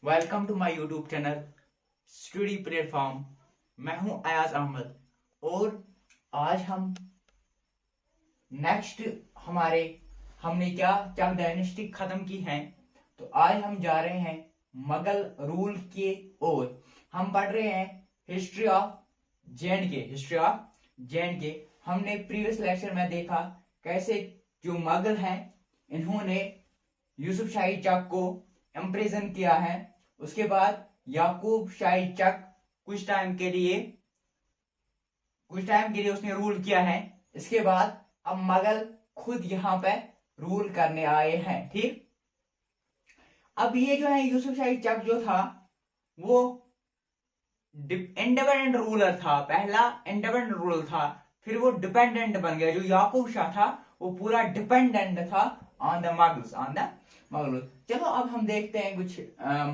Welcome to my YouTube channel study platform. मैं हूं अयाज अहमद और आज हम नेक्स्ट हमारे हमने क्या चाक डायनेस्टी खत्म की है, तो आज हम जा रहे हैं मुगल रूल के ओर। हम पढ़ रहे हैं हिस्ट्री ऑफ जे एंड के। हमने प्रीवियस लेक्चर में देखा कैसे जो मुगल हैं इन्होंने यूसुफ शाही चक को इम्प्रिजन किया है। उसके बाद याकूब शाही चक कुछ टाइम के लिए उसने रूल किया है। इसके बाद अब मुगल खुद यहां पे रूल करने आए हैं। ठीक, अब ये जो है यूसुफ शाही चक जो था वो इंडिपेंडेंट रूलर था, पहला इंडिपेंडेंट रूलर था, फिर वो डिपेंडेंट बन गया। जो याकूब शाह था वो पूरा डिपेंडेंट था ऑन द मुगल्स। चलो अब हम देखते हैं कुछ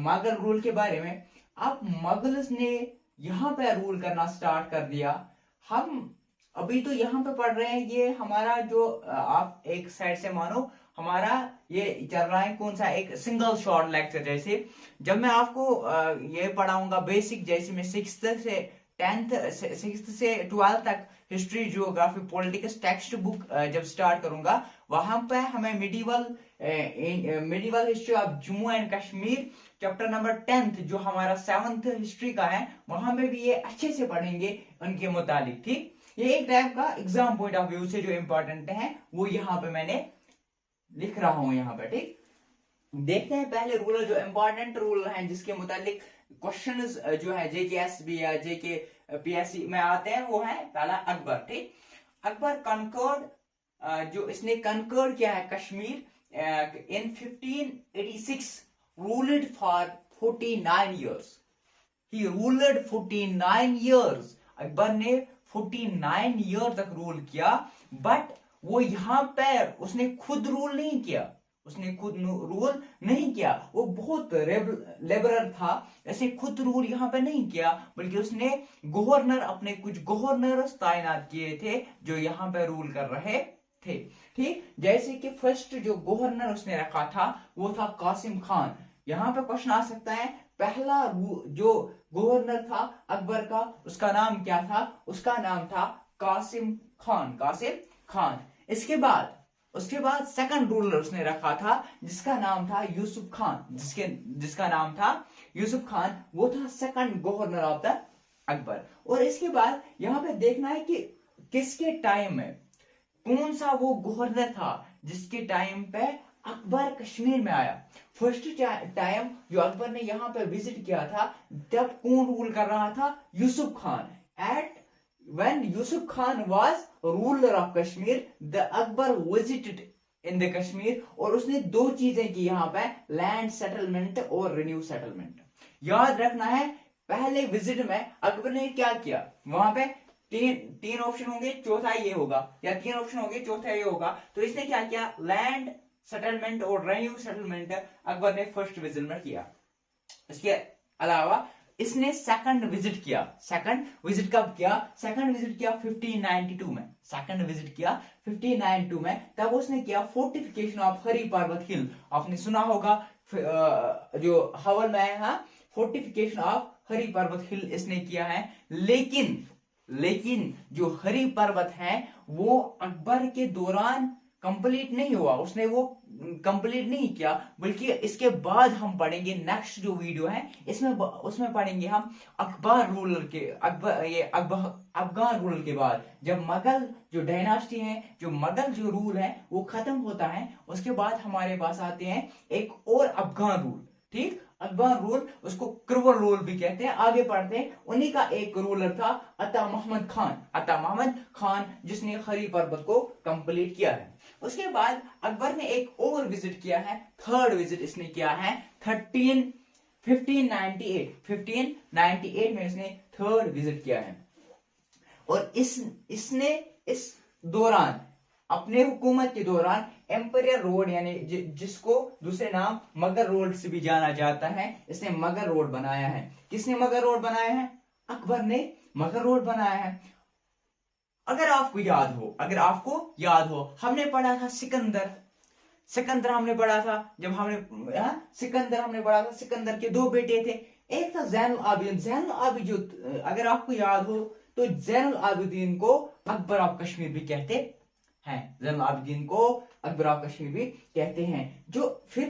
मुगल रूल के बारे में। अब मुगल्स ने यहाँ पे रूल करना स्टार्ट कर दिया। हम अभी तो यहाँ पे पढ़ रहे हैं, ये हमारा जो आप एक साइड से मानो हमारा ये चल रहा है कौन सा, एक सिंगल शॉर्ट लेक्चर। जैसे जब मैं आपको ये पढ़ाऊंगा बेसिक, जैसे मैं सिक्स्थ से 12th तक history, geography, politics text book जब स्टार्ट करूंगा, वहां पे हमें medieval history of Jammu and Kashmir chapter number 10th जो हमारा 7th हिस्ट्री का है, वहां पे भी ये अच्छे से पढ़ेंगे उनके मुतालिक। ठीक, ये एक टाइप का एग्जाम पॉइंट ऑफ व्यू से जो इंपॉर्टेंट है वो यहाँ पे मैंने लिख रहा हूं यहाँ पे। ठीक, देखते हैं पहले रूलर जो इंपॉर्टेंट रूलर हैं जिसके मुतालिक क्वेश्चंस जो है जेकेएसबी या जेके पीएससी में आते हैं, वो है पहला अकबर। ठीक, अकबर कनकर्ड, जो इसने कनकर्ड किया है कश्मीर इन 1586, ruled for 49 years। He ruled 49 years। Akbar ने 49 ईयर तक रूल किया, बट वो यहां पर उसने खुद रूल नहीं किया। वो बहुत लिबरल था, ऐसे खुद रूल यहाँ पे नहीं किया, बल्कि उसने गवर्नर, अपने कुछ गवर्नर्स तैनात किए थे जो यहाँ पे रूल कर रहे थे। ठीक, जैसे कि फर्स्ट जो गवर्नर उसने रखा था वो था कासिम खान। यहाँ पे क्वेश्चन आ सकता है, पहला जो गवर्नर था अकबर का, उसका नाम क्या था? उसका नाम था कासिम खान। उसके बाद सेकंड रूलर उसने रखा था जिसका नाम था यूसुफ खान। जिसका नाम था यूसुफ खान, वो था second governor of the Akbar. और इसके बाद यहाँ पे देखना है कि किसके टाइम में कौन सा वो गवर्नर था जिसके टाइम पे अकबर कश्मीर में आया। फर्स्ट टाइम जो अकबर ने यहाँ पे विजिट किया था, तब कौन रूल कर रहा था? Yusuf Khan. When Yusuf Khan was ruler of Kashmir, the Akbar visited in the Kashmir, और उसने दो चीजें की यहाँ पे, लैंड सेटलमेंट और रिन्यू सेटलमेंट। याद रखना है, पहले विजिट में अकबर ने क्या किया, वहां पे तीन ऑप्शन होंगे, चौथा ये होगा, या तीन ऑप्शन होंगे, चौथा ये होगा। तो इसने क्या किया, लैंड सेटलमेंट और रेन्यू सेटलमेंट अकबर ने फर्स्ट विजिट में किया। इसके अलावा इसने सेकंड विजिट कब किया? सेकंड विजिट किया 1592 में। तब उसने किया फोर्टिफिकेशन ऑफ हरी पर्वत हिल। आपने सुना होगा जो हवल में है, फोर्टिफिकेशन ऑफ हरी पर्वत हिल इसने किया है। लेकिन जो हरी पर्वत है वो अकबर के दौरान कंप्लीट नहीं हुआ, उसने वो कंप्लीट नहीं किया, बल्कि इसके बाद हम पढ़ेंगे नेक्स्ट जो वीडियो है उसमें पढ़ेंगे हम अफगान रूलर के बाद, जब मुगल जो डायनास्टी है, जो मुगल जो रूल है वो खत्म होता है, उसके बाद हमारे पास आते हैं एक और अफगान रूल। ठीक, अफगान रूल, उसको क्रुवल रूल भी कहते हैं। आगे पढ़ते हैं, उन्हीं का एक रूलर था अता मोहम्मद खान, जिसने हरी पर्वत को कंप्लीट किया है। उसके बाद अकबर ने एक और विजिट किया है, थर्ड विजिट इसने किया है 1598 में इसने थर्ड विजिट किया है। और इसने इस दौरान, अपने हुकूमत के दौरान, एम्पायर रोड, यानी जिसको दूसरे नाम मगर रोड से भी जाना जाता है, इसने मगर रोड बनाया है। किसने मगर रोड बनाया है? अकबर ने मगर रोड बनाया है। अगर आपको याद हो, हमने पढ़ा था सिकंदर हमने पढ़ा था, जब हमने सिकंदर हमने पढ़ा था, सिकंदर के 2 बेटे थे, एक था जैनुल आबिदीन। जैनुल आबिदीन, अगर आपको याद हो तो जैनुल आबिदीन को अकबर ऑफ कश्मीर भी कहते हैं, जैनुल आबिदीन को अकबर ऑफ कश्मीर भी कहते हैं। जो फिर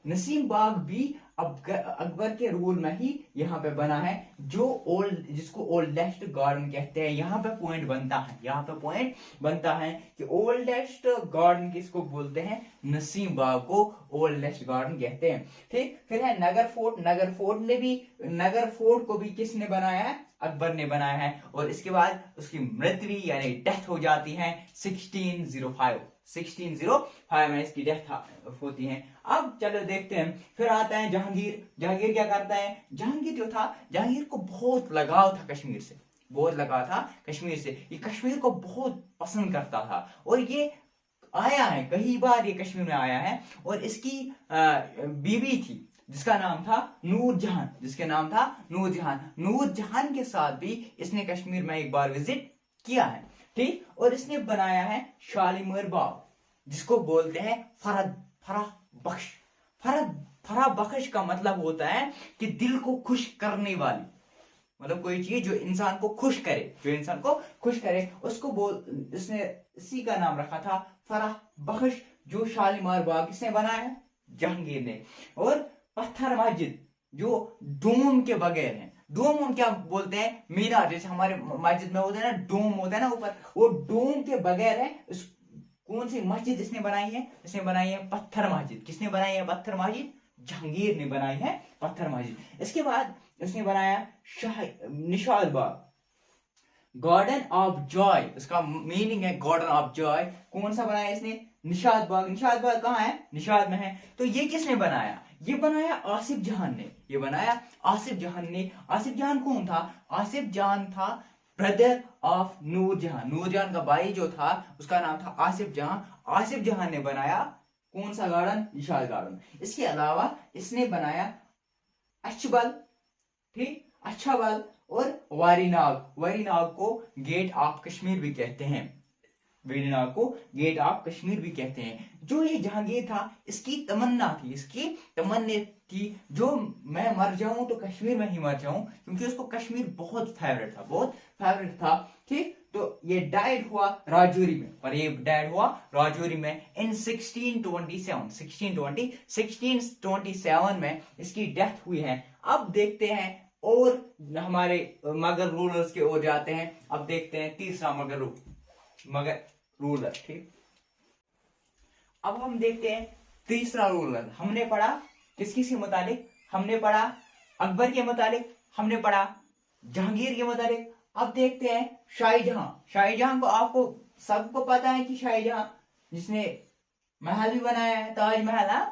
नसीम बाग भी अकबर के रूल में ही यहाँ पे बना है, जिसको ओल्डेस्ट गार्डन कहते हैं। यहाँ पे पॉइंट बनता है कि ओल्डेस्ट गार्डन किसको बोलते हैं, नसीम बाग को ओल्डेस्ट गार्डन कहते हैं। ठीक, फिर है नगर फोर्ट को भी किसने बनाया है, अकबर ने बनाया है। और इसके बाद उसकी मृत्यु यानी डेथ हो जाती है 1605 में इसकी डेथ होती है। अब चलो देखते हैं, फिर आता है जहांगीर क्या करता है। जहांगीर को बहुत लगाव था कश्मीर से, ये कश्मीर को बहुत पसंद करता था, और ये आया है कई बार, ये कश्मीर में आया है। और इसकी बीवी थी जिसका नाम था नूरजहान के साथ भी इसने कश्मीर में एक बार विजिट किया है। ठीक, और इसने बनाया है शालीमार बाग, जिसको बोलते हैं फरह बख्श का मतलब होता है कि दिल को खुश करने वाली, मतलब कोई चीज जो इंसान को खुश करे, उसको इसने इसी का नाम रखा था फरह बख्श। जो शालीमार बाग किसने बनाया है, जहांगीर ने। और पत्थर मस्जिद जो डोम के बगैर है, डोम हम क्या बोलते हैं, मीनार, जैसे हमारे मस्जिद में होता है ना, डोम होता है ना ऊपर, वो डोम के बगैर है। कौन सी मस्जिद इसने बनाई है, पत्थर मस्जिद। किसने बनाई है पत्थर मस्जिद, जहांगीर ने बनाई है पत्थर मस्जिद। इसके बाद इसने बनाया निशाद बाग, गार्डन ऑफ जॉय, उसका मीनिंग है गार्डन ऑफ जॉय। कौन सा बनाया इसने, निशाद बाग कहाँ है, निशाद में है। तो ये किसने बनाया, ये बनाया आसिफ जहान ने। आसिफ जहान कौन था, आसिफ जहान था ब्रदर ऑफ नूरजहान का भाई जो था उसका नाम था आसिफ जहान ने बनाया कौन सा गार्डन, निशाद गार्डन। इसके अलावा इसने बनाया अच्छबल, ठीक, अच्छाबल और वारीनाग को गेट ऑफ कश्मीर भी कहते हैं। जो ये जहांगीर था, इसकी तमन्ना थी जो मैं मर जाऊं तो कश्मीर में ही मर जाऊं, क्योंकि उसको कश्मीर बहुत फेवरेट था। ठीक, तो ये डाइड हुआ राजौरी में इन 1627 में इसकी डेथ हुई है। अब देखते हैं और हमारे मगर रूलर्स के ओर जाते हैं। अब देखते हैं तीसरा मगर रूलर। ठीक, अब हम देखते हैं तीसरा रूलर। हमने पढ़ा किसके मुतालिक, हमने पढ़ा अकबर के मुतालिक, हमने पढ़ा जहांगीर के मुतालिक। अब देखते हैं शाहीजहां को आपको सबको पता है कि शाहीजहां जिसने महल भी बनाया है, ताजमहल।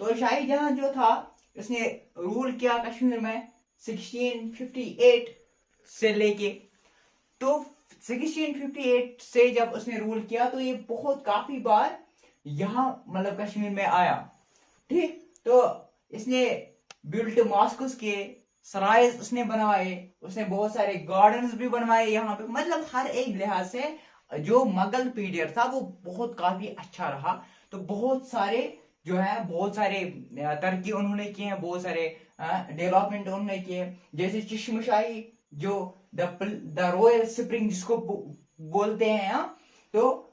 तो शाहीजहां जो था उसने रूल किया कश्मीर में 1658 से लेके, तो 1658 से जब उसने रूल किया तो ये काफी बार यहाँ मतलब कश्मीर में आया। ठीक, तो इसने बिल्ट मॉस्क्स के सराइज उसने बनवाए, उसने बहुत सारे गार्डन्स भी बनवाए यहाँ पे। मतलब हर एक लिहाज से जो मुगल पीरियड था वो काफी अच्छा रहा। तो बहुत सारे तरक्की उन्होंने किए हैं, बहुत सारे डेवलपमेंट उन्होंने किए, जैसे चश्मशाही जो द रॉयल स्प्रिंग जिसको बोलते हैं। तो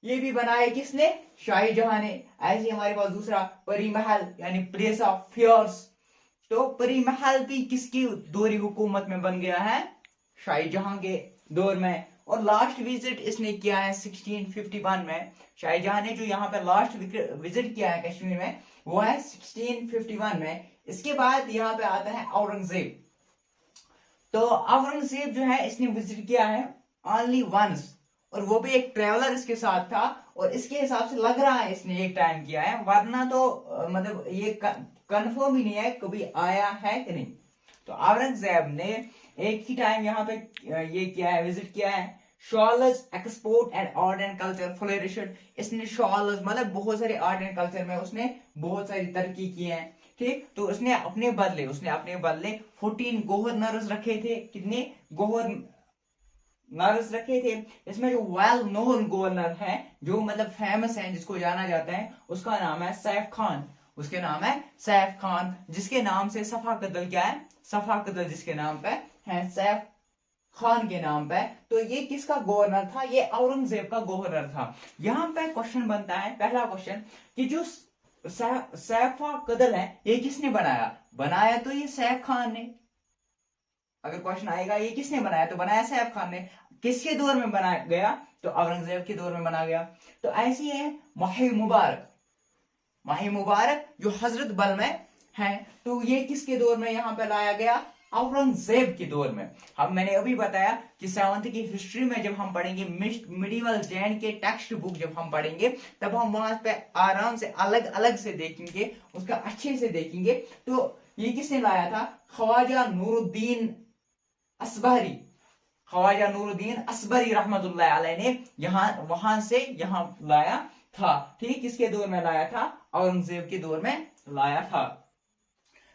ये भी बनाया किसने, शाहीजहां ने। ऐसे हमारे पास दूसरा परी महल यानी प्लेस ऑफ फेयर्स। तो परी महल भी किसकी दौरी हुकूमत में बन गया है, शाहीजहां के दौर में। और लास्ट विजिट इसने किया है 1651 में। शाहीजहां ने जो यहाँ पे लास्ट विजिट किया है कश्मीर में वो है 1651 में। इसके बाद यहाँ पे आता है औरंगजेब। तो औरंगजेब जो है इसने विजिट किया है ओनली वंस, और वो भी एक ट्रेवलर इसके साथ था। और इसके हिसाब से लग रहा है इसने एक टाइम किया है, वरना तो मतलब ये कंफर्म ही नहीं है कभी आया है कि नहीं। तो औरंगजेब ने एक ही टाइम यहाँ पे ये किया है, विजिट किया है। Scholars export and art and culture flourished. इसने शॉलर्स मतलब बहुत सारे आर्ट एंड कल्चर में उसने बहुत सारी तरक्की की है। ठीक, तो उसने अपने बदले 14 गवर्नर्स रखे थे। कितने गवर्नर्स रखे थे। इसमें जो वेल नोन गवर्नर है, जो मतलब फेमस है, जिसको जाना जाता है, उसका नाम है सैफ खान। उसके नाम है सैफ खान, जिसके नाम से सफा कत्ल क्या है, सफा कत्ल जिसके नाम पे है, सैफ खान के नाम पे। तो ये किसका गवर्नर था, ये औरंगजेब का गवर्नर था। यहाँ पे क्वेश्चन बनता है, पहला क्वेश्चन, कि जो सैफा कत्ल है ये किसने बनाया, बनाया तो ये सैफ खान ने। अगर क्वेश्चन आएगा ये किसने बनाया, तो बनाया सैफ खान ने। किसके दौर में बनाया गया, तो औरंगजेब के दौर में बना गया। तो ऐसी है माही मुबारक, माही मुबारक जो हजरत बल में है, तो ये किसके दौर में यहाँ पे लाया गया, औरंगजेब के दौर में। अब मैंने अभी बताया कि 7th की हिस्ट्री में जब हम पढ़ेंगे, मिडिवल जैन के टेक्स्ट बुक जब हम पढ़ेंगे, तब हम वहां पे आराम से अलग अलग से देखेंगे, उसका अच्छे से देखेंगे। तो ये किसने लाया था, ख्वाजा नूरुद्दीन असबरी, ख्वाजा नूरुद्दीन असबरी रहमतुल्लाह अलैह ने यहाँ वहां से यहाँ लाया था। ठीक, किसके दौर में लाया था, औरंगजेब के दौर में लाया था।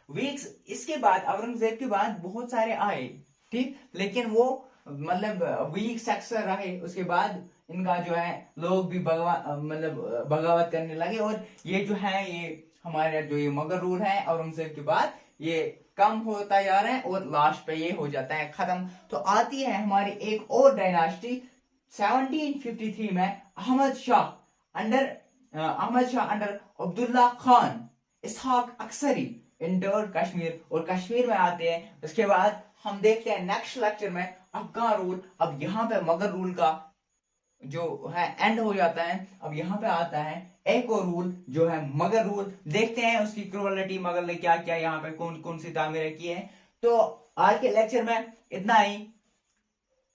वीक्स इसके बाद, औरंगजेब के बाद बहुत सारे आए, ठीक, लेकिन वो मतलब वीक सक्सेसर रहे। उसके बाद इनका जो है लोग भी मतलब बगावत करने लगे, और ये जो है ये हमारे जो ये मगर रूल है औरंगजेब के बाद, ये कम होता जा रहा है और लास्ट पे ये हो जाता है खत्म। तो आती है हमारी एक और डायनास्टी 1753 में, अहमद शाह अंडर अब्दुल्ला खान इसहाक अक्सरी इंटर्ड कश्मीर, और कश्मीर में आते हैं। उसके बाद हम देखते हैं नेक्स्ट लेक्चर में अफगान रूल। अब यहाँ पे मगर रूल का जो है एंड हो जाता है। अब यहाँ पे आता है एक और रूल जो है मगर रूल। देखते हैं उसकी क्रूअलिटी, मगर ने क्या क्या यहाँ पे कौन कौन सी तामीरें की हैं। तो आज के लेक्चर में इतना ही।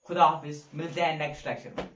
खुदा हाफिज, मिलते हैं नेक्स्ट लेक्चर में।